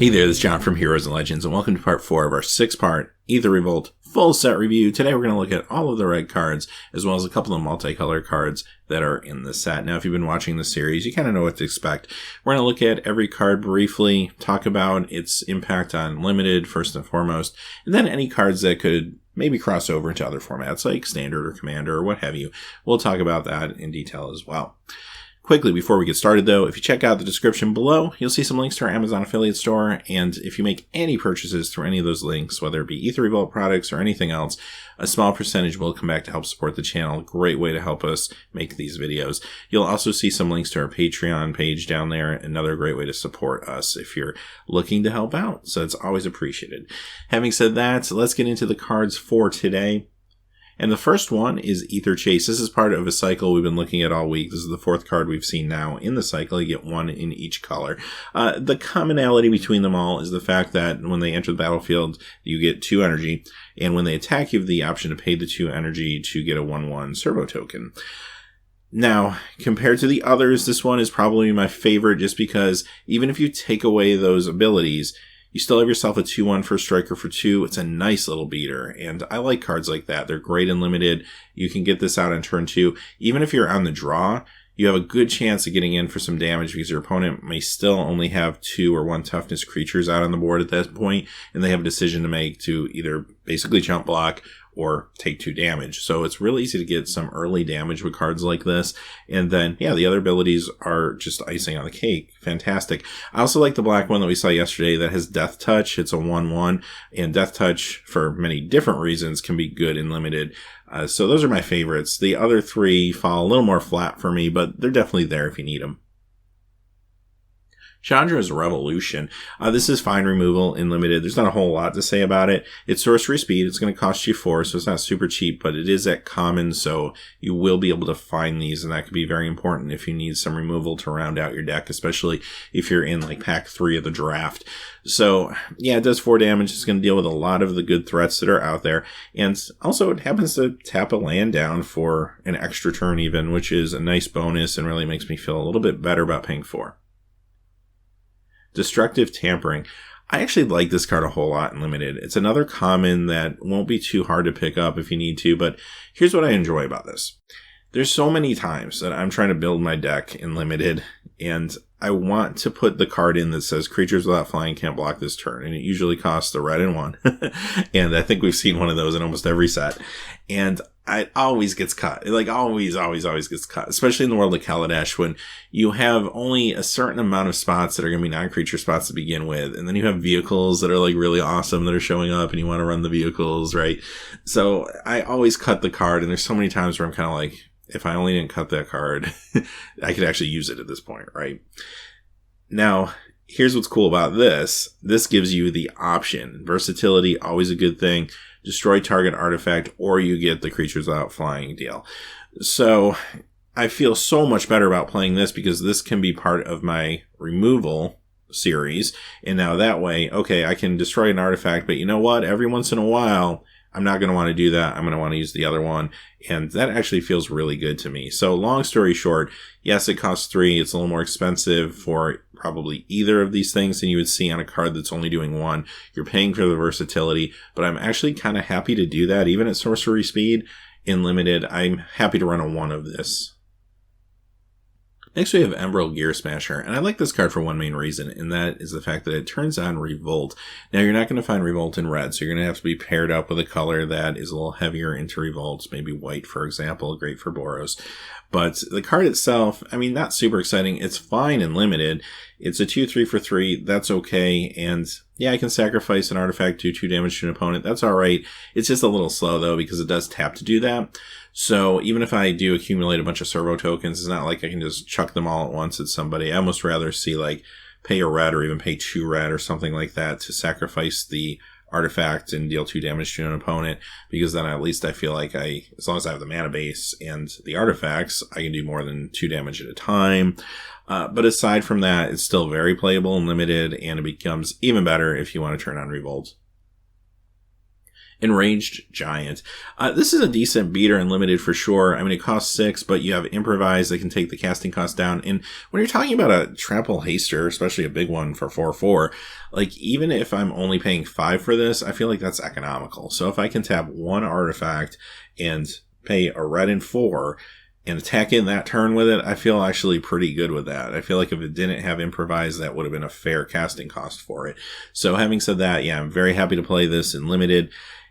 Hey there, this is John from Heroes and Legends, and welcome to part 4 of our 6-part Aether Revolt full set review. Today we're going to look at all of the red cards, as well as a couple of multicolor cards that are in the set. Now, if you've been watching the series, you kind of know what to expect. We're going to look at every card briefly, talk about its impact on Limited, first and foremost, and then any cards that could maybe cross over into other formats, like Standard or Commander or what have you. We'll talk about that in detail as well. Quickly, before we get started though, if you check out the description below, you'll see some links to our Amazon affiliate store, and if you make any purchases through any of those links, whether it be Aether Revolt products or anything else, a small percentage will come back to help support the channel. Great way to help us make these videos. You'll also see some links to our Patreon page down there, another great way to support us if you're looking to help out, so it's always appreciated. Having said that, let's get into the cards for today. And the first one is Aether Chase. This is part of a cycle we've been looking at all week. This is the 4th card we've seen now in the cycle. You get one in each color. The commonality between them all is the fact that when they enter the battlefield, you get 2 energy. And when they attack, you have the option to pay the 2 energy to get a 1/1 servo token. Now, compared to the others, this one is probably my favorite just because even if you take away those abilities, you still have yourself a 2/1 for striker for 2. It's a nice little beater, and I like cards like that. They're great and limited. You can get this out on turn 2. Even if you're on the draw, you have a good chance of getting in for some damage because your opponent may still only have 2 or 1 toughness creatures out on the board at that point, and they have a decision to make to either basically jump block or take 2 damage. So it's really easy to get some early damage with cards like this. And then, yeah, the other abilities are just icing on the cake. Fantastic. I also like the black one that we saw yesterday that has Death Touch. It's a 1/1, and Death Touch, for many different reasons, can be good and limited. So those are my favorites. The other 3 fall a little more flat for me, but they're definitely there if you need them. Chandras Revolution. This is fine removal in limited. There's not a whole lot to say about it. It's sorcery speed. It's going to cost you 4, so it's not super cheap, but it is at common, so you will be able to find these, and that could be very important if you need some removal to round out your deck, especially if you're in like pack 3 of the draft. So, yeah, it does 4 damage. It's going to deal with a lot of the good threats that are out there, and also it happens to tap a land down for an extra turn even, which is a nice bonus and really makes me feel a little bit better about paying 4. Destructive Tampering. I actually like this card a whole lot in limited. It's another common that won't be too hard to pick up if you need to, but here's what I enjoy about this. There's so many times that I'm trying to build my deck in limited, and I want to put the card in that says creatures without flying can't block this turn, and it usually costs a red and 1. And I think we've seen one of those in almost every set. And it always gets cut. Like, always gets cut. Especially in the world of Kaladesh, when you have only a certain amount of spots that are going to be non-creature spots to begin with. And then you have vehicles that are like really awesome that are showing up, and you want to run the vehicles, right? So I always cut the card, and there's so many times where I'm kind of like, if I only didn't cut that card, I could actually use it at this point, right? Now, here's what's cool about this. This gives you the option. Versatility, always a good thing. Destroy target artifact, or you get the creatures without flying deal. So I feel so much better about playing this because this can be part of my removal series. And now that way, okay, I can destroy an artifact, but you know what? Every once in a while, I'm not going to want to do that. I'm going to want to use the other one. And that actually feels really good to me. So long story short, yes, it costs 3. It's a little more expensive for probably either of these things than you would see on a card that's only doing 1. You're paying for the versatility, but I'm actually kind of happy to do that. Even at sorcery speed in limited, I'm happy to run a 1 of this. Next, we have Emerald Gear Smasher, and I like this card for one main reason, and that is the fact that it turns on Revolt. Now, you're not going to find Revolt in red, so you're going to have to be paired up with a color that is a little heavier into Revolts, maybe white, for example, great for Boros. But the card itself, I mean, not super exciting. It's fine and limited. It's a 2/3 for 3. That's okay. And yeah, I can sacrifice an artifact, do 2 damage to an opponent. That's all right. It's just a little slow, though, because it does tap to do that. So even if I do accumulate a bunch of servo tokens, it's not like I can just chuck them all at once at somebody. I almost rather see, like, pay a red or even pay 2 red or something like that to sacrifice the artifact and deal 2 damage to an opponent, because then at least I feel like as long as I have the mana base and the artifacts, I can do more than 2 damage at a time. But aside from that, it's still very playable and limited, and it becomes even better if you want to turn on Revolt. Enraged Giant. This is a decent beater in limited for sure. I mean, it costs 6, but you have improvise that can take the casting cost down. And when you're talking about a trample haster, especially a big one for 4/4, like even if I'm only paying 5 for this, I feel like that's economical. So if I can tap one artifact and pay a red and 4 and attack in that turn with it, I feel actually pretty good with that. I feel like if it didn't have improvise, that would have been a fair casting cost for it. So having said that, yeah, I'm very happy to play this in limited.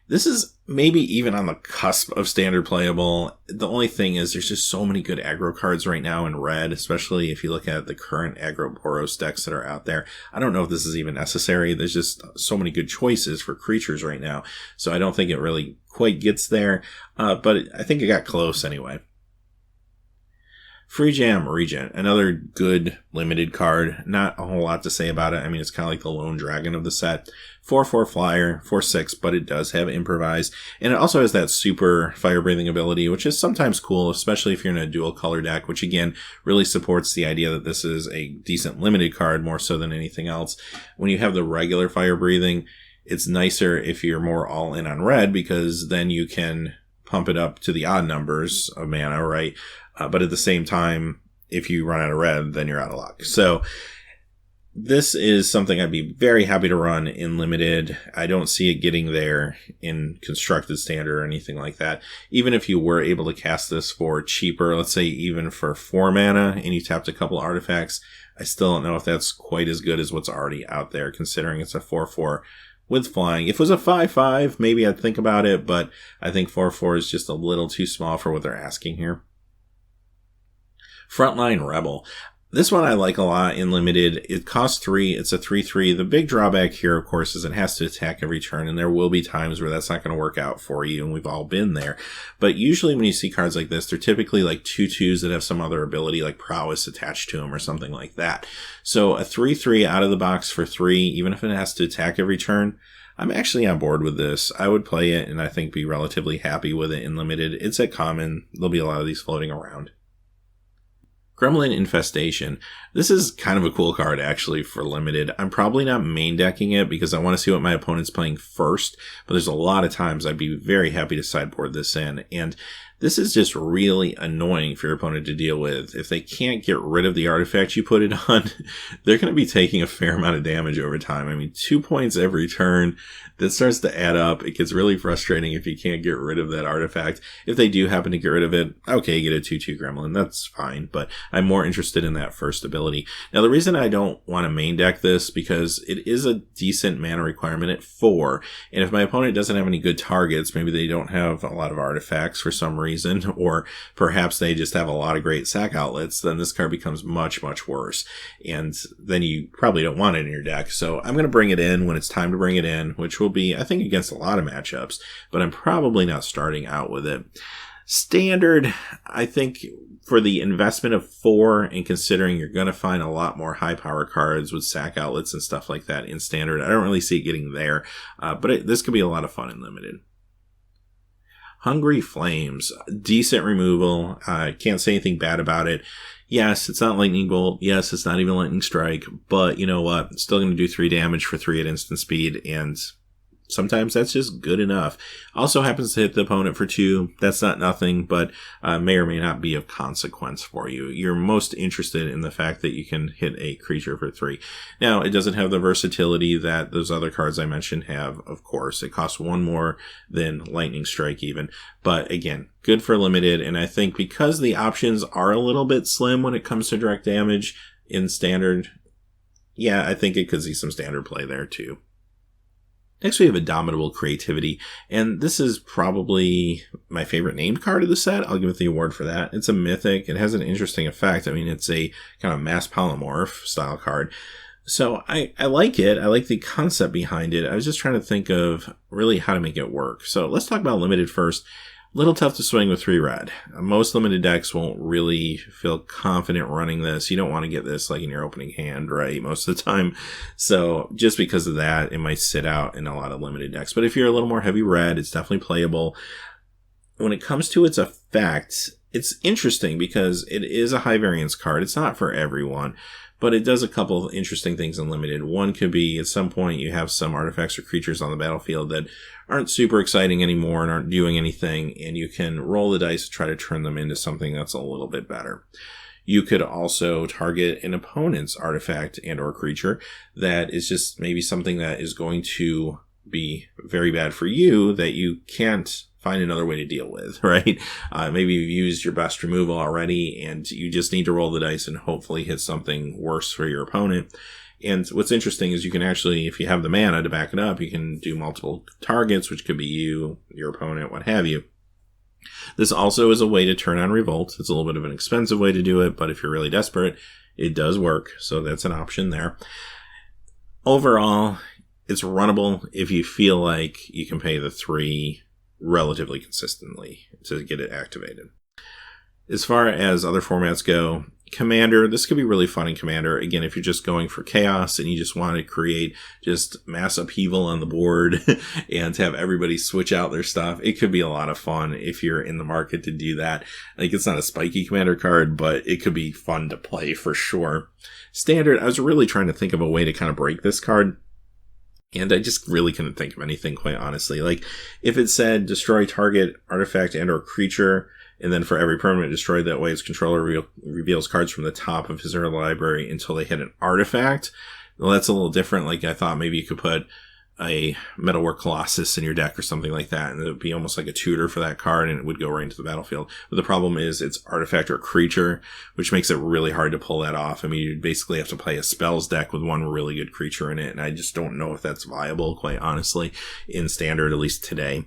This is maybe even on the cusp of standard playable. The only thing is there's just so many good aggro cards right now in red, especially if you look at the current aggro Boros decks that are out there. I don't know if this is even necessary. There's just so many good choices for creatures right now. So I don't think it really quite gets there. But I think it got close anyway. Free Jam Regent, another good limited card. Not a whole lot to say about it. I mean, it's kind of like the lone dragon of the set. 4/4 flyer, 4/6, but it does have improvise. And it also has that super fire breathing ability, which is sometimes cool, especially if you're in a dual color deck, which again really supports the idea that this is a decent limited card more so than anything else. When you have the regular fire breathing, it's nicer if you're more all in on red, because then you can pump it up to the odd numbers of mana, right? But at the same time, if you run out of red, then you're out of luck. So this is something I'd be very happy to run in limited. I don't see it getting there in constructed standard or anything like that. Even if you were able to cast this for cheaper, let's say even for 4 mana, and you tapped a couple artifacts, I still don't know if that's quite as good as what's already out there, considering it's a 4/4 with flying. If it was a 5/5, maybe I'd think about it, but I think 4/4 is just a little too small for what they're asking here. Frontline Rebel. This one I like a lot in limited. It costs 3. It's a 3/3. The big drawback here, of course, is it has to attack every turn, and there will be times where that's not going to work out for you, and we've all been there. But usually when you see cards like this, they're typically like 2/2s that have some other ability, like prowess attached to them or something like that. So a 3/3 out of the box for 3, even if it has to attack every turn, I'm actually on board with this. I would play it, and I think be relatively happy with it in limited. It's at common. There'll be a lot of these floating around. Gremlin Infestation. This is kind of a cool card, actually, for limited. I'm probably not main decking it because I want to see what my opponent's playing first, but there's a lot of times I'd be very happy to sideboard this in, and this is just really annoying for your opponent to deal with. If they can't get rid of the artifact you put it on, they're going to be taking a fair amount of damage over time. I mean, 2 points every turn, that starts to add up. It gets really frustrating if you can't get rid of that artifact. If they do happen to get rid of it, okay, get a 2/2 gremlin, that's fine, but I'm more interested in that first ability. Now, the reason I don't want to main deck this, because it is a decent mana requirement at 4, and if my opponent doesn't have any good targets, maybe they don't have a lot of artifacts for some reason, or perhaps they just have a lot of great sack outlets, then this card becomes much, much worse, and then you probably don't want it in your deck. So I'm going to bring it in when it's time to bring it in, which will be, I think, against a lot of matchups, but I'm probably not starting out with it. Standard, I think for the investment of 4, and considering you're going to find a lot more high power cards with sack outlets and stuff like that in standard, I don't really see it getting there, but this could be a lot of fun in limited. Hungry Flames, decent removal. Can't say anything bad about it. Yes, it's not Lightning Bolt. Yes, it's not even Lightning Strike, but you know what? It's still going to do 3 damage for 3 at instant speed, and sometimes that's just good enough. Also happens to hit the opponent for 2. That's not nothing, but may or may not be of consequence for you. You're most interested in the fact that you can hit a creature for 3. Now, it doesn't have the versatility that those other cards I mentioned have, of course. It costs 1 more than Lightning Strike even. But again, good for limited, and I think because the options are a little bit slim when it comes to direct damage in standard, yeah, I think it could see some standard play there too. Next, we have Indomitable Creativity, and this is probably my favorite named card of the set. I'll give it the award for that. It's a mythic. It has an interesting effect. I mean, it's a kind of mass polymorph style card. So I like it. I like the concept behind it. I was just trying to think of really how to make it work. So let's talk about limited first. Little tough to swing with 3 red. Most limited decks won't really feel confident running this. You don't want to get this like in your opening hand, right? Most of the time. So just because of that, it might sit out in a lot of limited decks. But if you're a little more heavy red, it's definitely playable. When it comes to its effect, It's interesting because it is a high variance card. It's not for everyone, but it does a couple of interesting things in limited. One could be at some point you have some artifacts or creatures on the battlefield that aren't super exciting anymore and aren't doing anything, and you can roll the dice to try to turn them into something that's a little bit better. You could also target an opponent's artifact and or creature that is just maybe something that is going to be very bad for you that you can't find another way to deal with, right? Maybe you've used your best removal already and you just need to roll the dice and hopefully hit something worse for your opponent. And what's interesting is you can actually, if you have the mana to back it up, you can do multiple targets, which could be you, your opponent, what have you. This also is a way to turn on Revolt. It's a little bit of an expensive way to do it, but if you're really desperate, it does work. So that's an option there. Overall, it's runnable if you feel like you can pay the 3 relatively consistently to get it activated. As far as other formats go, Commander, this could be really fun in Commander. Again, if you're just going for chaos and you just want to create just mass upheaval on the board and have everybody switch out their stuff, it could be a lot of fun if you're in the market to do that. Like, it's not a spiky Commander card, but it could be fun to play for sure. Standard, I was really trying to think of a way to kind of break this card, and I just really couldn't think of anything, quite honestly. Like, if it said destroy target artifact and or creature, and then for every permanent destroyed that way, its controller reveals cards from the top of his or her library until they hit an artifact. Well, that's a little different. Like, I thought maybe you could put a Metalwork Colossus in your deck or something like that, and it would be almost like a tutor for that card, and it would go right into the battlefield. But the problem is it's artifact or creature, which makes it really hard to pull that off. I mean, you'd basically have to play a spells deck with one really good creature in it, and I just don't know if that's viable, quite honestly, in Standard, at least today.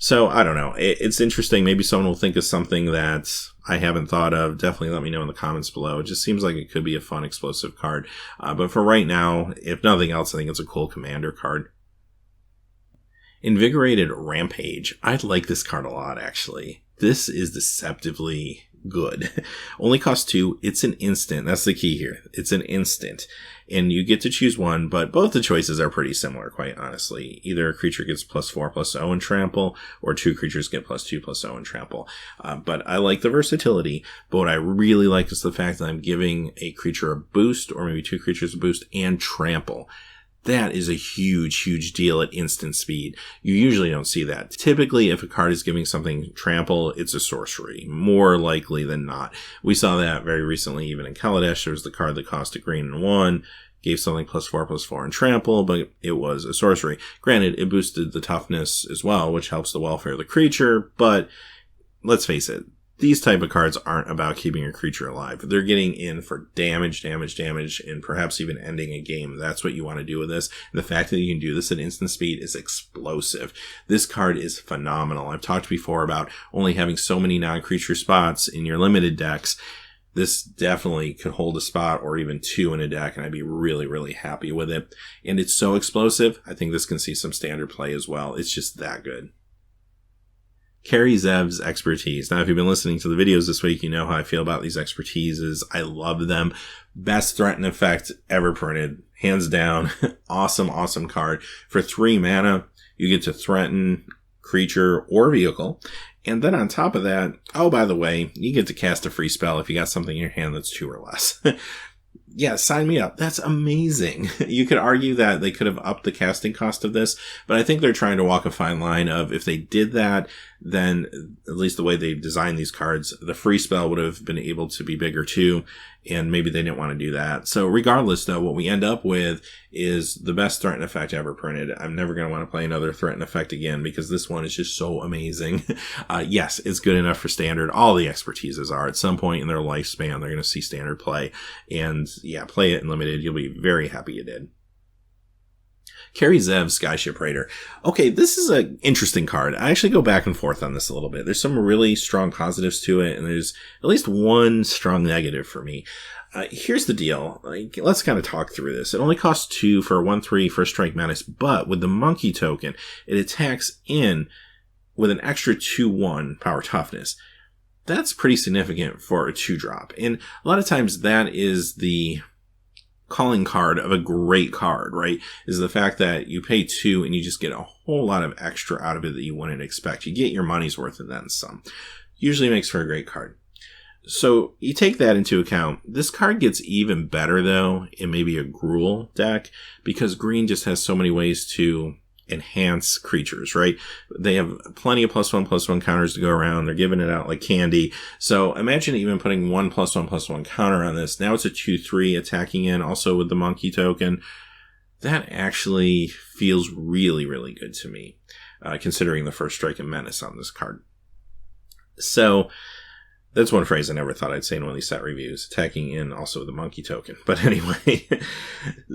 So, I don't know. It's interesting. Maybe someone will think of something that I haven't thought of. Definitely let me know in the comments below. It just seems like it could be a fun, explosive card. But for right now, if nothing else, I think it's a cool Commander card. Invigorated Rampage. I like this card a lot, actually. This is deceptively good. Only costs 2. It's an instant. That's the key here. It's an instant. And you get to choose one, but both the choices are pretty similar, quite honestly. Either a creature gets +4/+0 and trample, or 2 creatures get +2/+0 and trample. But I like the versatility. But what I really like is the fact that I'm giving a creature a boost, or maybe 2 creatures a boost, and trample. That is a huge, huge deal at instant speed. You usually don't see that. Typically, if a card is giving something trample, it's a sorcery, more likely than not. We saw that very recently, even in Kaladesh. There was the card that cost a green and 1, gave something +4/+4 and trample, but it was a sorcery. Granted, it boosted the toughness as well, which helps the welfare of the creature, but let's face it, these type of cards aren't about keeping a creature alive. They're getting in for damage, and perhaps even ending a game. That's what you want to do with this. And the fact that you can do this at instant speed is explosive. This card is phenomenal. I've talked before about only having so many non-creature spots in your limited decks. This definitely could hold a spot or even 2 in a deck, and I'd be really, really happy with it. And it's so explosive, I think this can see some standard play as well. It's just that good. Carry Zev's expertise. Now, if you've been listening to the videos this week, you know how I feel about these expertises. I love them. Best threat and effect ever printed. Hands down. Awesome, awesome card. For 3 mana, you get to threaten creature or vehicle. And then on top of that, oh, by the way, you get to cast a free spell if you got something in your hand that's 2 or less. Yeah, sign me up. That's amazing. You could argue that they could have upped the casting cost of this, but I think they're trying to walk a fine line of if they did that, then at least the way they designed these cards, the free spell would have been able to be bigger too, and maybe they didn't want to do that. So regardless, though, what we end up with is the best threat and effect ever printed. I'm never going to want to play another threat and effect again because this one is just so amazing. Yes, it's good enough for standard. All the expertises are. At some point in their lifespan, they're going to see standard play. And yeah, play it in limited. You'll be very happy you did. Carry Zev's Skyship Raider. Okay, this is an interesting card. I actually go back and forth on this a little bit. There's some really strong positives to it, and there's at least one strong negative for me. Here's the deal. Let's kind of talk through this. It only costs 2 for a 1/3 first strike menace, but with the monkey token, it attacks in with an extra 2/1 power toughness. That's pretty significant for a 2-drop. And a lot of times that is the calling card of a great card, right? Is the fact that you pay 2 and you just get a whole lot of extra out of it that you wouldn't expect. You get your money's worth and then some. Usually makes for a great card. So you take that into account. This card gets even better, though, in maybe a Gruul deck, because green just has so many ways to enhance creatures, right? They have plenty of +1/+1 counters to go around. They're giving it out like candy. So imagine even putting 1+1/+1 counter on this. Now it's a 2/3 attacking in, also with the monkey token. That actually feels really, really good to me, considering the first strike and menace on this card. So that's one phrase I never thought I'd say in one of these set reviews, attacking in also with the monkey token. But anyway,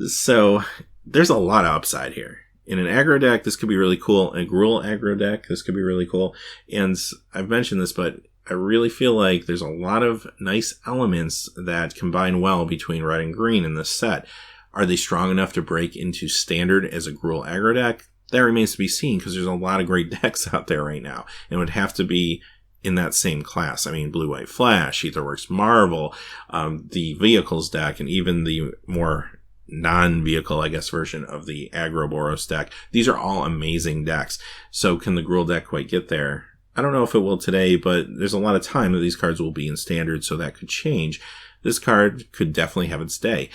so there's a lot of upside here. In an aggro deck, this could be really cool. In a Gruul aggro deck, this could be really cool. And I've mentioned this, but I really feel like there's a lot of nice elements that combine well between red and green in this set. Are they strong enough to break into standard as a Gruul aggro deck? That remains to be seen, because there's a lot of great decks out there right now. And it would have to be in that same class. I mean, Blue-White Flash, Aetherworks Marvel, the Vehicles deck, and even the more non-vehicle, I guess, version of the aggro Boros deck. These are all amazing decks. So can the Gruul deck quite get there? I don't know if it will today, but there's a lot of time that these cards will be in standard, so that could change. This card could definitely have its day.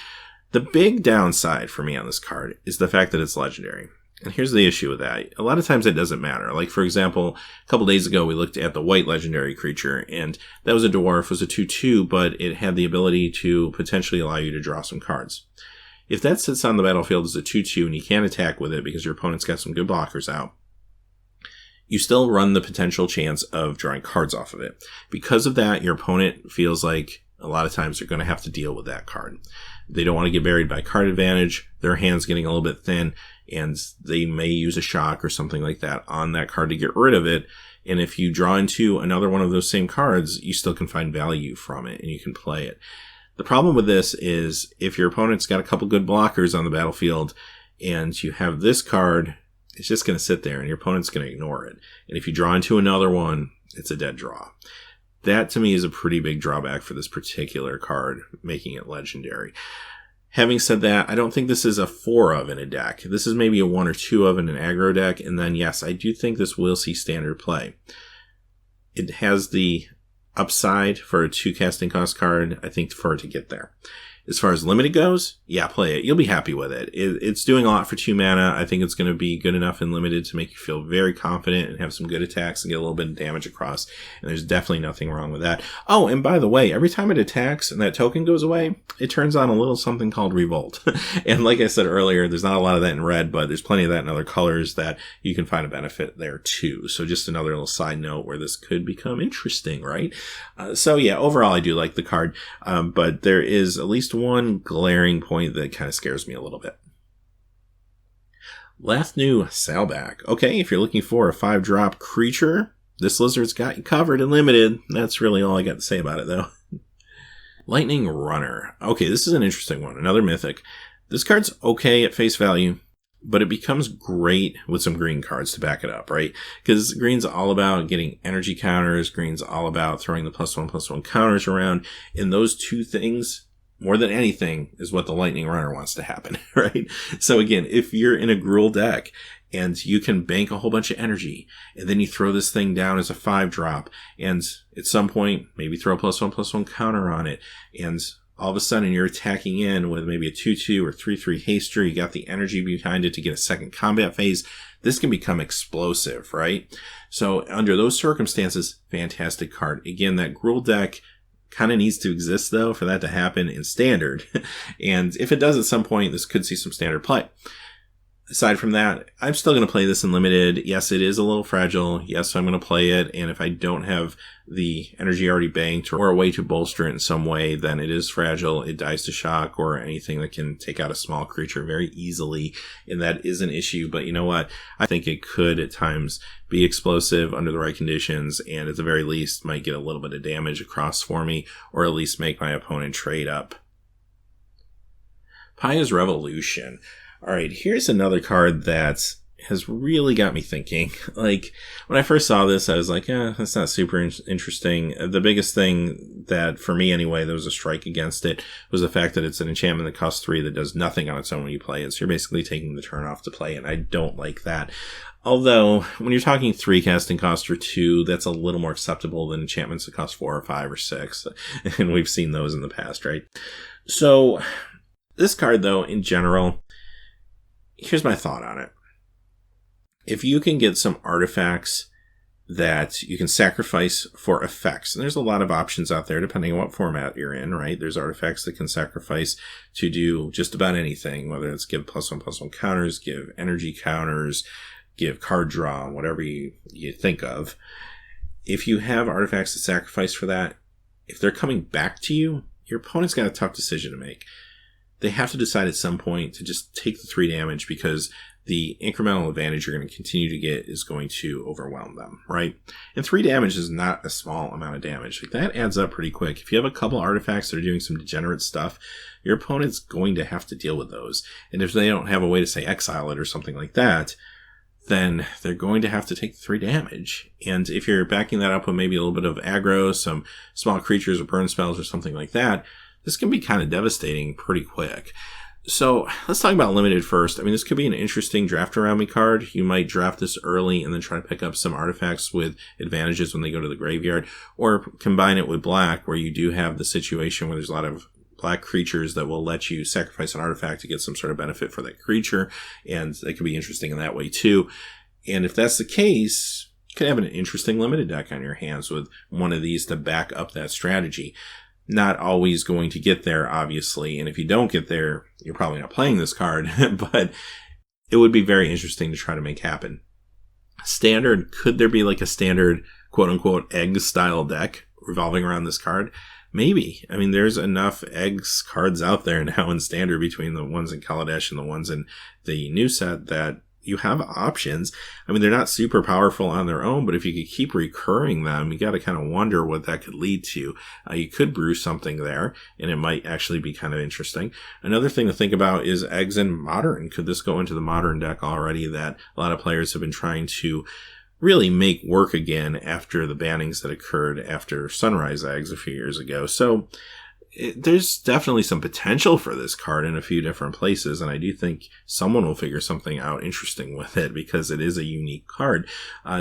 The big downside for me on this card is the fact that it's legendary. And here's the issue with that. A lot of times it doesn't matter. Like, for example, a couple days ago we looked at the white legendary creature, and that was a dwarf, it was a 2/2, but it had the ability to potentially allow you to draw some cards. If that sits on the battlefield as a 2/2 and you can't attack with it because your opponent's got some good blockers out, you still run the potential chance of drawing cards off of it. Because of that, your opponent feels like a lot of times they're going to have to deal with that card. They don't want to get buried by card advantage. Their hand's getting a little bit thin, and they may use a shock or something like that on that card to get rid of it. And if you draw into another one of those same cards, you still can find value from it and you can play it. The problem with this is if your opponent's got a couple good blockers on the battlefield and you have this card, it's just going to sit there and your opponent's going to ignore it. And if you draw into another one, it's a dead draw. That to me is a pretty big drawback for this particular card, making it legendary. Having said that, I don't think this is a 4 of in a deck. This is maybe a 1 or 2 of in an aggro deck. And then yes, I do think this will see standard play. It has the upside for a 2 casting cost card, I think, for it to get there. As far as limited goes, yeah, play it. You'll be happy with it. It's doing a lot for 2 mana. I think it's going to be good enough in limited to make you feel very confident and have some good attacks and get a little bit of damage across. And there's definitely nothing wrong with that. Oh, and by the way, every time it attacks and that token goes away, it turns on a little something called Revolt. And like I said earlier, there's not a lot of that in red, but there's plenty of that in other colors that you can find a benefit there too. So just another little side note where this could become interesting, right? So yeah, overall I do like the card, but there is at least one glaring point that kind of scares me a little bit. Last new Salback. Okay, if you're looking for a 5-drop creature, this lizard's got you covered and limited. That's really all I got to say about it, though. Lightning Runner. Okay, this is an interesting one. Another mythic. This card's okay at face value, but it becomes great with some green cards to back it up, right? Because green's all about getting energy counters. Green's all about throwing the +1/+1 counters around. And those two things, more than anything, is what the Lightning Runner wants to happen, right? So again, if you're in a Gruul deck and you can bank a whole bunch of energy and then you throw this thing down as a 5-drop and at some point maybe throw a +1/+1 counter on it, and all of a sudden you're attacking in with maybe a 2/2 or 3/3 haster, you got the energy behind it to get a second combat phase, this can become explosive, right? So under those circumstances, fantastic card. Again, that Gruul deck kind of needs to exist, though, for that to happen in standard. And if it does at some point, this could see some standard play. Aside from that, I'm still going to play this in limited. Yes, it is a little fragile. Yes, I'm going to play it. And if I don't have the energy already banked or a way to bolster it in some way, then it is fragile. It dies to shock or anything that can take out a small creature very easily. And that is an issue. But you know what? I think it could at times be explosive under the right conditions. And at the very least might get a little bit of damage across for me, or at least make my opponent trade up. Chandras Revolution. All right, here's another card that has really got me thinking. Like, when I first saw this, I was like, that's not super interesting. The biggest thing that, for me anyway, there was a strike against it, was the fact that it's an enchantment that costs 3 that does nothing on its own when you play it. So you're basically taking the turn off to play it, and I don't like that. Although, when you're talking 3 casting costs for 2, that's a little more acceptable than enchantments that cost 4 or 5 or 6. And we've seen those in the past, right? So, this card, though, in general, here's my thought on it. If you can get some artifacts that you can sacrifice for effects, and there's a lot of options out there depending on what format you're in, right? There's artifacts that can sacrifice to do just about anything, whether it's give +1/+1 counters, give energy counters, give card draw, whatever you think of. If you have artifacts to sacrifice for that, if they're coming back to you, your opponent's got a tough decision to make. They have to decide at some point to just take the 3 damage, because the incremental advantage you're going to continue to get is going to overwhelm them, right? And 3 damage is not a small amount of damage. Like, that adds up pretty quick. If you have a couple artifacts that are doing some degenerate stuff, your opponent's going to have to deal with those. And if they don't have a way to, say, exile it or something like that, then they're going to have to take 3 damage. And if you're backing that up with maybe a little bit of aggro, some small creatures or burn spells or something like that, this can be kind of devastating pretty quick. So let's talk about limited first. I mean, this could be an interesting draft around me card. You might draft this early and then try to pick up some artifacts with advantages when they go to the graveyard, or combine it with black, where you do have the situation where there's a lot of black creatures that will let you sacrifice an artifact to get some sort of benefit for that creature, and it could be interesting in that way too. And if that's the case, you could have an interesting limited deck on your hands with one of these to back up that strategy. Not always going to get there, obviously, and if you don't get there, you're probably not playing this card, but it would be very interesting to try to make happen. Standard, could there be like a standard quote-unquote egg-style deck revolving around this card? Maybe. I mean, there's enough eggs cards out there now in Standard, between the ones in Kaladesh and the ones in the new set, that you have options. I mean, they're not super powerful on their own, but if you could keep recurring them, you got to kind of wonder what that could lead to. You could brew something there, and it might actually be kind of interesting. Another thing to think about is eggs in Modern. Could this go into the Modern deck already, that a lot of players have been trying to really make work again after the bannings that occurred after Sunrise Eggs a few years ago? So there's definitely some potential for this card in a few different places, and I do think someone will figure something out interesting with it, because it is a unique card.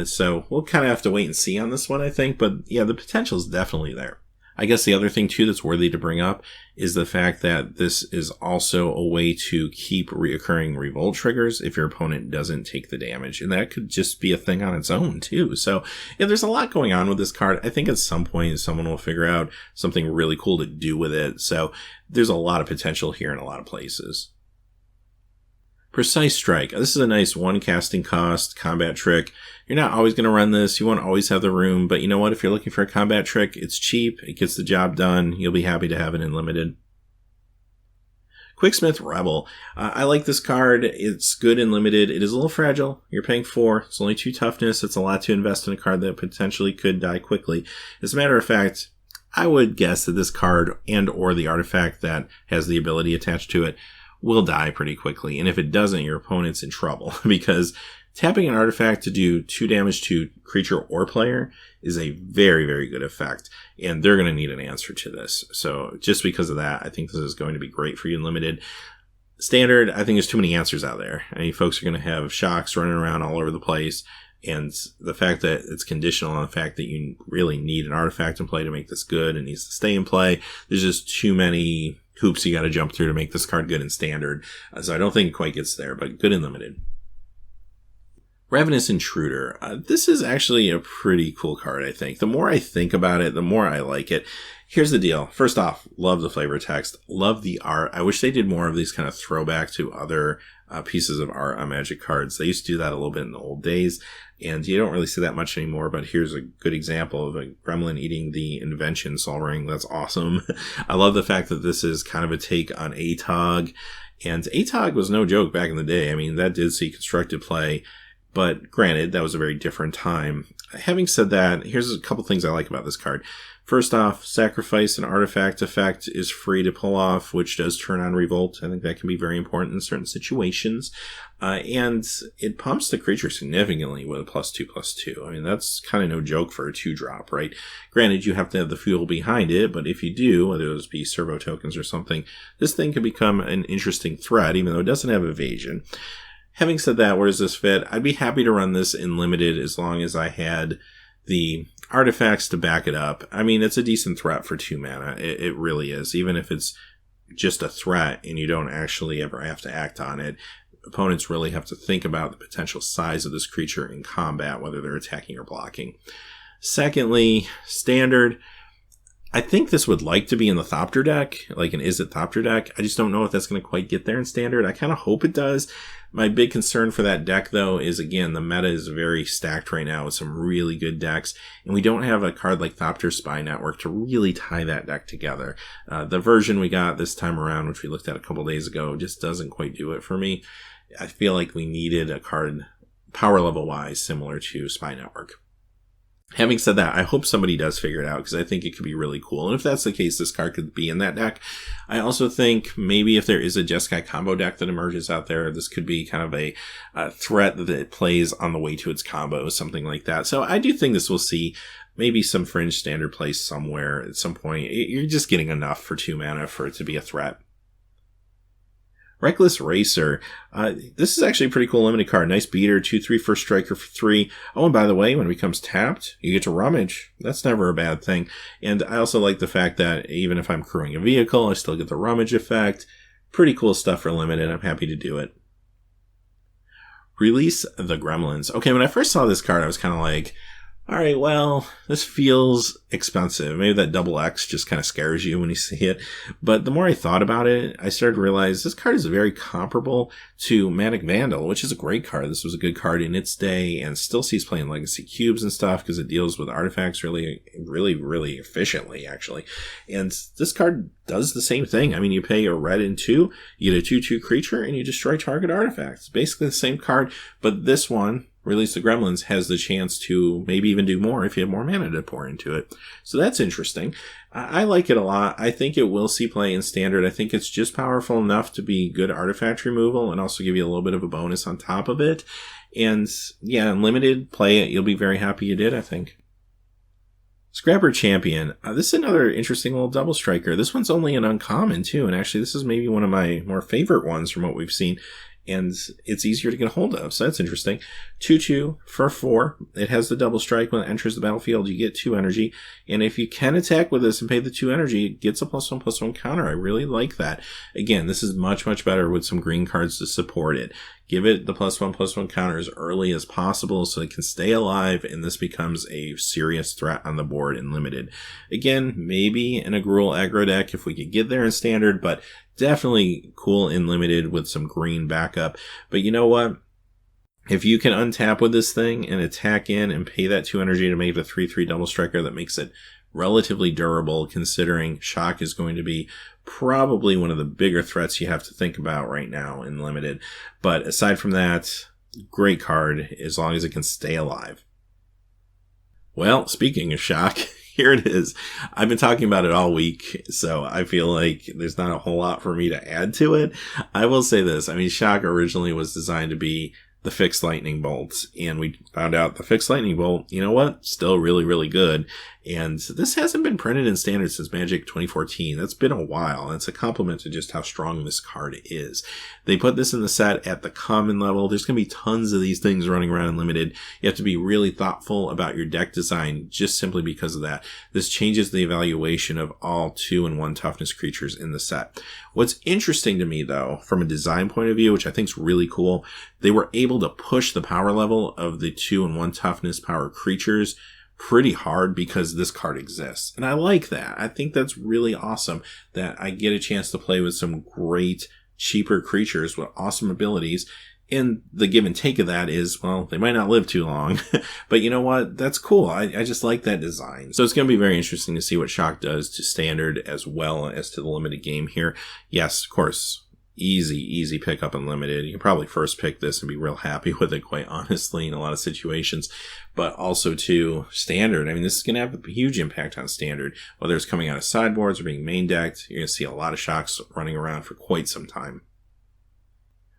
So we'll kind of have to wait and see on this one, I think, but yeah, the potential is definitely there. I guess the other thing too that's worthy to bring up is the fact that this is also a way to keep reoccurring revolt triggers if your opponent doesn't take the damage. And that could just be a thing on its own too. So yeah, there's a lot going on with this card. I think at some point someone will figure out something really cool to do with it. So there's a lot of potential here in a lot of places. Precise Strike. This is a nice 1 casting cost combat trick. You're not always going to run this. You won't always have the room, but you know what? If you're looking for a combat trick, it's cheap. It gets the job done. You'll be happy to have it in limited. Quicksmith Rebel. I like this card. It's good in limited. It is a little fragile. You're paying 4. It's only 2 toughness. It's a lot to invest in a card that potentially could die quickly. As a matter of fact, I would guess that this card and or the artifact that has the ability attached to it will die pretty quickly. And if it doesn't, your opponent's in trouble, because tapping an artifact to do 2 damage to creature or player is a very, very good effect, and they're going to need an answer to this. So just because of that, I think this is going to be great for you in limited. Standard, I think there's too many answers out there. I mean, folks are going to have Jacques running around all over the place, and the fact that it's conditional on the fact that you really need an artifact in play to make this good and needs to stay in play, there's just too many hoops you got to jump through to make this card good in Standard. So I don't think it quite gets there, but good in limited. Ravenous Intruder. This is actually a pretty cool card, I think. The more I think about it, the more I like it. Here's the deal. First off, love the flavor text. Love the art. I wish they did more of these kind of throwback to other pieces of art on Magic cards. They used to do that a little bit in the old days, and you don't really see that much anymore, but here's a good example of a gremlin eating the Invention Sol Ring. That's awesome. I love the fact that this is kind of a take on ATOG, and ATOG was no joke back in the day. I mean, that did see constructed play, But granted, that was a very different time. Having said that, here's a couple things I like about this card. First off, sacrifice an artifact effect is free to pull off, which does turn on Revolt. I think that can be very important in certain situations. And it pumps the creature significantly with a +2/+2. I mean, that's kind of no joke for a 2-drop, right? Granted, you have to have the fuel behind it, but if you do, whether those be servo tokens or something, this thing can become an interesting threat, even though it doesn't have evasion. Having said that, where does this fit? I'd be happy to run this in limited as long as I had the artifacts to back it up. I mean, it's a decent threat for 2 mana. It really is. Even if it's just a threat and you don't actually ever have to act on it, opponents really have to think about the potential size of this creature in combat, whether they're attacking or blocking. Secondly, standard. I think this would like to be in the Thopter deck, like an Is It Thopter deck. I just don't know if that's going to quite get there in standard. I kind of hope it does. My big concern for that deck, though, is, again, the meta is very stacked right now with some really good decks, and we don't have a card like Thopter Spy Network to really tie that deck together. The version we got this time around, which we looked at a couple days ago, just doesn't quite do it for me. I feel like we needed a card, power level-wise, similar to Spy Network. Having said that, I hope somebody does figure it out because I think it could be really cool. And if that's the case, this card could be in that deck. I also think maybe if there is a Jeskai combo deck that emerges out there, this could be kind of a threat that it plays on the way to its combo, something like that. So I do think this will see maybe some fringe standard play somewhere at some point. You're just getting enough for 2 mana for it to be a threat. Reckless Racer. This is actually a pretty cool limited card. Nice beater, 2/3 first striker for 3. Oh, and by the way, when it becomes tapped, you get to rummage. That's never a bad thing. And I also like the fact that even if I'm crewing a vehicle, I still get the rummage effect. Pretty cool stuff for limited. I'm happy to do it. Release the Gremlins. Okay, when I first saw this card, I was kind of like, all right, well, this feels expensive. Maybe that double X just kind of scares you when you see it. But the more I thought about it, I started to realize this card is very comparable to Manic Vandal, which is a great card. This was a good card in its day and still sees play in Legacy Cubes and stuff because it deals with artifacts really efficiently, actually. And this card does the same thing. I mean, you pay a red and 2, you get a 2/2 creature, and you destroy target artifacts. Basically the same card, but this one, Release the Gremlins, has the chance to maybe even do more if you have more mana to pour into it. So that's interesting. I like it a lot. I think it will see play in standard. I think it's just powerful enough to be good artifact removal and also give you a little bit of a bonus on top of it. And yeah, limited, play it. You'll be very happy you did, I think. Scrapper Champion. This is another interesting little double striker. This one's only an uncommon too, and actually this is maybe one of my more favorite ones from what we've seen. And it's easier to get a hold of, so that's interesting. 2/2 for 4. It has the double strike. When it enters the battlefield, you get 2 energy. And if you can attack with this and pay the 2 energy, it gets a +1/+1 counter. I really like that. Again, this is much, much better with some green cards to support it. Give it the +1/+1 counter as early as possible so it can stay alive, and this becomes a serious threat on the board in limited. Again, maybe in a Gruul aggro deck if we could get there in standard, but definitely cool in limited with some green backup. But you know what? If you can untap with this thing and attack in and pay that 2 energy to make it a 3/3 double striker, that makes it relatively durable, considering Shock is going to be probably one of the bigger threats you have to think about right now in limited. But aside from that, great card as long as it can stay alive. Well, speaking of Shock, here it is. I've been talking about it all week, so I feel like there's not a whole lot for me to add to it. I will say this. I mean, Shock originally was designed to be the fixed lightning bolts, and we found out the fixed lightning bolt, you know what, still really, really good. And this hasn't been printed in standard since Magic 2014. That's been a while, and it's a compliment to just how strong this card is. They put this in the set at the common level. There's going to be tons of these things running around in limited. You have to be really thoughtful about your deck design just simply because of that. This changes the evaluation of all 2 and 1 toughness creatures in the set. What's interesting to me, though, from a design point of view, which I think is really cool, they were able to push the power level of the 2 and 1 toughness power creatures pretty hard because this card exists. And I like that. I think that's really awesome that I get a chance to play with some great, cheaper creatures with awesome abilities. And the give and take of that is, well, they might not live too long. But you know what? That's cool. I just like that design. So it's going to be very interesting to see what Shock does to standard as well as to the limited game here. Yes, of course, Easy pickup in limited. You can probably first pick this and be real happy with it, quite honestly, in a lot of situations. But also to standard. I mean, this is going to have a huge impact on standard. Whether it's coming out of sideboards or being main decked, you're going to see a lot of shocks running around for quite some time.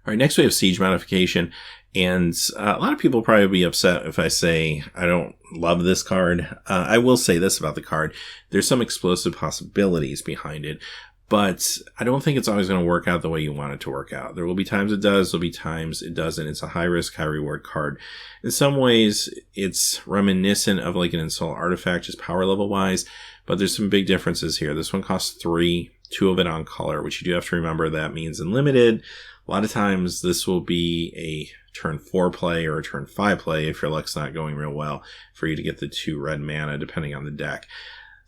All right, next we have siege modification. And a lot of people will probably be upset if I say I don't love this card. I will say this about the card. There's some explosive possibilities behind it. But I don't think it's always going to work out the way you want it to work out. There will be times it does, there'll be times it doesn't. It's a high risk, high reward card. In some ways, it's reminiscent of like an insult artifact, just power level wise, but there's some big differences here. This one costs 3, 2 of it on color, which you do have to remember that means in limited. A lot of times this will be a turn 4 play or a turn 5 play if your luck's not going real well for you to get the 2 red mana depending on the deck.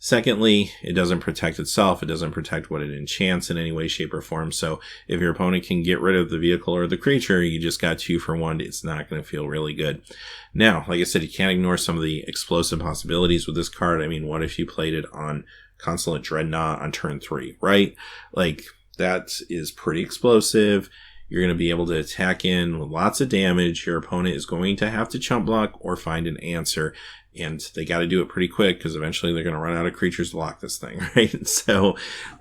Secondly, it doesn't protect itself. It doesn't protect what it enchants in any way, shape, or form. So if your opponent can get rid of the vehicle or the creature, you just got 2 for 1. It's not going to feel really good. Now, like I said, you can't ignore some of the explosive possibilities with this card. I mean, what if you played it on Consulate Dreadnought on turn 3, right? Like, that is pretty explosive. You're going to be able to attack in with lots of damage. Your opponent is going to have to chump block or find an answer. And they got to do it pretty quick because eventually they're going to run out of creatures to lock this thing, right? So,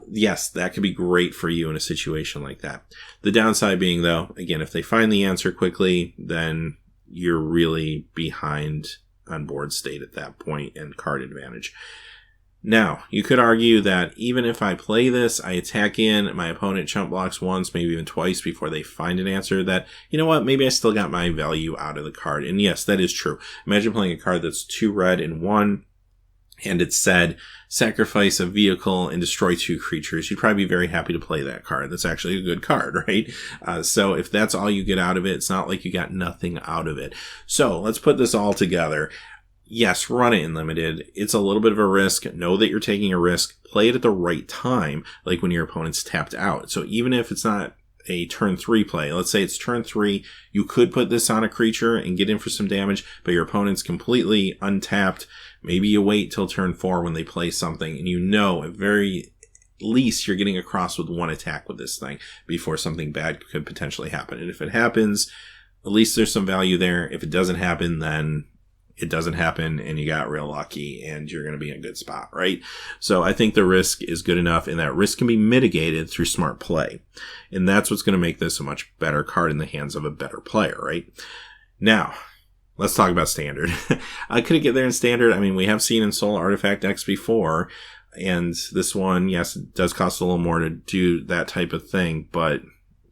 yes, that could be great for you in a situation like that. The downside being, though, again, if they find the answer quickly, then you're really behind on board state at that point and card advantage. Now, you could argue that even if I play this, I attack in, my opponent chump blocks once, maybe even twice before they find an answer, that, you know what, maybe I still got my value out of the card. And yes, that is true. Imagine playing a card that's 2 red and 1, and it said, sacrifice a vehicle and destroy 2 creatures. You'd probably be very happy to play that card. That's actually a good card, right? So if that's all you get out of it, it's not like you got nothing out of it. So let's put this all together. Yes, run it in limited. It's a little bit of a risk. Know that you're taking a risk. Play it at the right time, like when your opponent's tapped out. So even if it's not a turn 3 play, let's say it's turn 3, you could put this on a creature and get in for some damage, but your opponent's completely untapped. Maybe you wait till turn 4 when they play something, and you know at very least you're getting across with 1 attack with this thing before something bad could potentially happen. And if it happens, at least there's some value there. If it doesn't happen, then it doesn't happen and you got real lucky and you're going to be in a good spot, right? So I think the risk is good enough, and that risk can be mitigated through smart play. And that's what's going to make this a much better card in the hands of a better player, right? Now, let's talk about standard. I couldn't get there in standard. I mean, we have seen in Soul Artifact decks before, and this one, yes, it does cost a little more to do that type of thing, but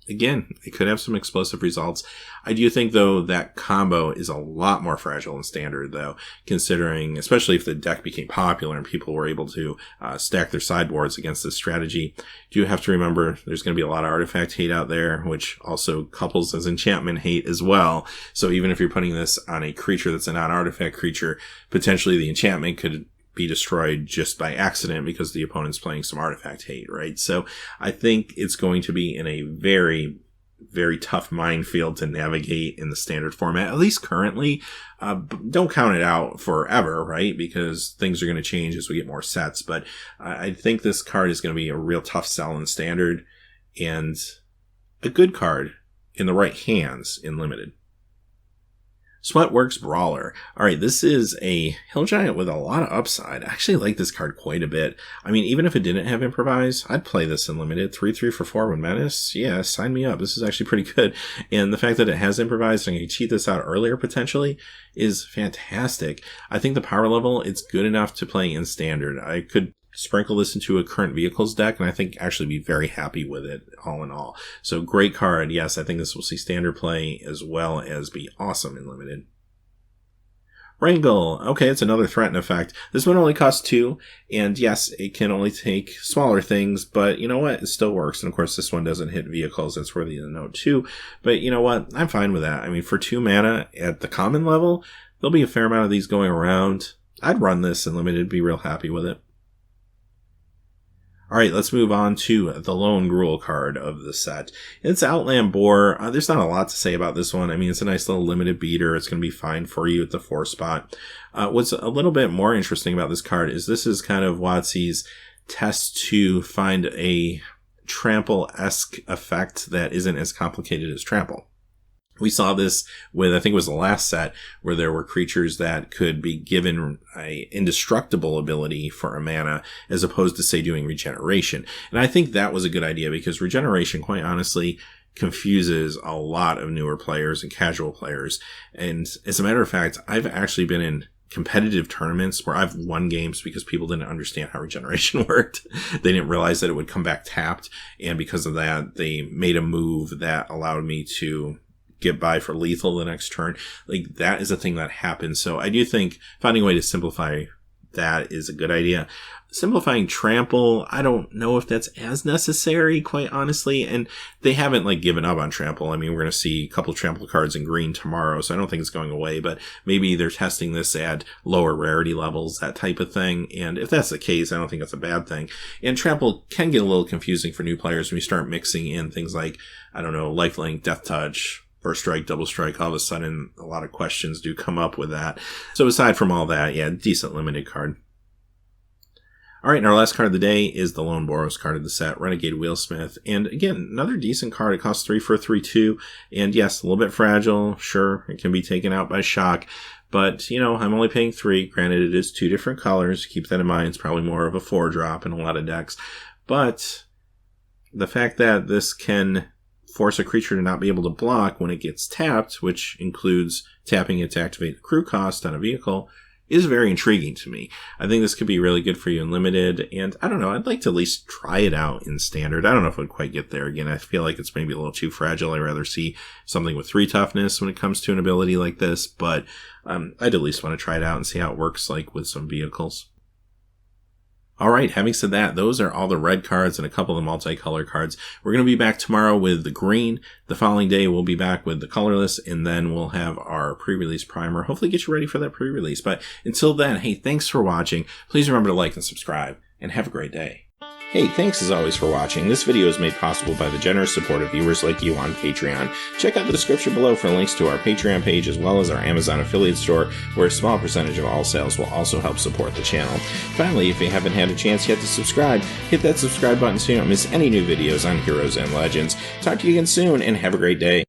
again, it could have some explosive results. I do think, though, that combo is a lot more fragile in standard, though, considering, especially if the deck became popular and people were able to stack their sideboards against this strategy. You have to remember there's going to be a lot of artifact hate out there, which also couples as enchantment hate as well. So even if you're putting this on a creature that's a non-artifact creature, potentially the enchantment could be destroyed just by accident because the opponent's playing some artifact hate, right? So I think it's going to be in a very, very tough minefield to navigate in the standard format, at least currently. Don't count it out forever, right? Because things are going to change as we get more sets. But I think this card is going to be a real tough sell in standard and a good card in the right hands in limited. Sweatworks Brawler. Alright, this is a hill giant with a lot of upside. I actually like this card quite a bit. I mean, even if it didn't have improvise, I'd play this in limited. 3/3 for 4 with menace. Yeah, sign me up. This is actually pretty good. And the fact that it has improvised and you can cheat this out earlier potentially is fantastic. I think the power level, it's good enough to play in standard. I could sprinkle this into a current vehicles deck, and I think actually be very happy with it all in all. So great card. Yes, I think this will see standard play as well as be awesome in limited. Wrangle. Okay, it's another threaten effect. This one only costs 2, and yes, it can only take smaller things, but you know what? It still works. And of course, this one doesn't hit vehicles. That's worthy to note too. But you know what? I'm fine with that. I mean, for 2 mana at the common level, there'll be a fair amount of these going around. I'd run this in limited, be real happy with it. Alright, let's move on to the Lone Gruul card of the set. It's Outland Boar. There's not a lot to say about this one. I mean, it's a nice little limited beater. It's going to be fine for you at the 4 spot. What's a little bit more interesting about this card is this is kind of WotC's test to find a trample-esque effect that isn't as complicated as trample. We saw this with, I think it was the last set, where there were creatures that could be given a indestructible ability for a mana, as opposed to, say, doing regeneration. And I think that was a good idea, because regeneration, quite honestly, confuses a lot of newer players and casual players. And as a matter of fact, I've actually been in competitive tournaments where I've won games because people didn't understand how regeneration worked. They didn't realize that it would come back tapped. And because of that, they made a move that allowed me to get by for lethal the next turn. Like, that is a thing that happens. So I do think finding a way to simplify that is a good idea. Simplifying trample, I don't know if that's as necessary, quite honestly. And they haven't given up on trample. I mean, we're going to see a couple of trample cards in green tomorrow, so I don't think it's going away, but maybe they're testing this at lower rarity levels, that type of thing. And if that's the case, I don't think that's a bad thing. And trample can get a little confusing for new players when you start mixing in things like, I don't know, lifelink, death touch, first strike, double strike. All of a sudden, a lot of questions do come up with that. So aside from all that, yeah, decent limited card. All right, and our last card of the day is the Lone Boros card of the set, Renegade Wheelsmith. And again, another decent card. It costs 3 for a 3/2. And yes, a little bit fragile. Sure, it can be taken out by shock. But, I'm only paying 3. Granted, it is 2 different colors. Keep that in mind. It's probably more of a 4-drop in a lot of decks. But the fact that this can force a creature to not be able to block when it gets tapped, which includes tapping it to activate the crew cost on a vehicle, is very intriguing to me. I think this could be really good for you in limited, and I don't know, I'd like to at least try it out in standard. I don't know if it would quite get there. Again, I feel like it's maybe a little too fragile. I'd rather see something with 3 toughness when it comes to an ability like this, but I'd at least want to try it out and see how it works with some vehicles. All right, having said that, those are all the red cards and a couple of the multicolor cards. We're going to be back tomorrow with the green. The following day, we'll be back with the colorless, and then we'll have our pre-release primer. Hopefully get you ready for that pre-release. But until then, hey, thanks for watching. Please remember to like and subscribe, and have a great day. Hey, thanks as always for watching. This video is made possible by the generous support of viewers like you on Patreon. Check out the description below for links to our Patreon page as well as our Amazon affiliate store, where a small percentage of all sales will also help support the channel. Finally, if you haven't had a chance yet to subscribe, hit that subscribe button so you don't miss any new videos on Heroes and Legends. Talk to you again soon, and have a great day.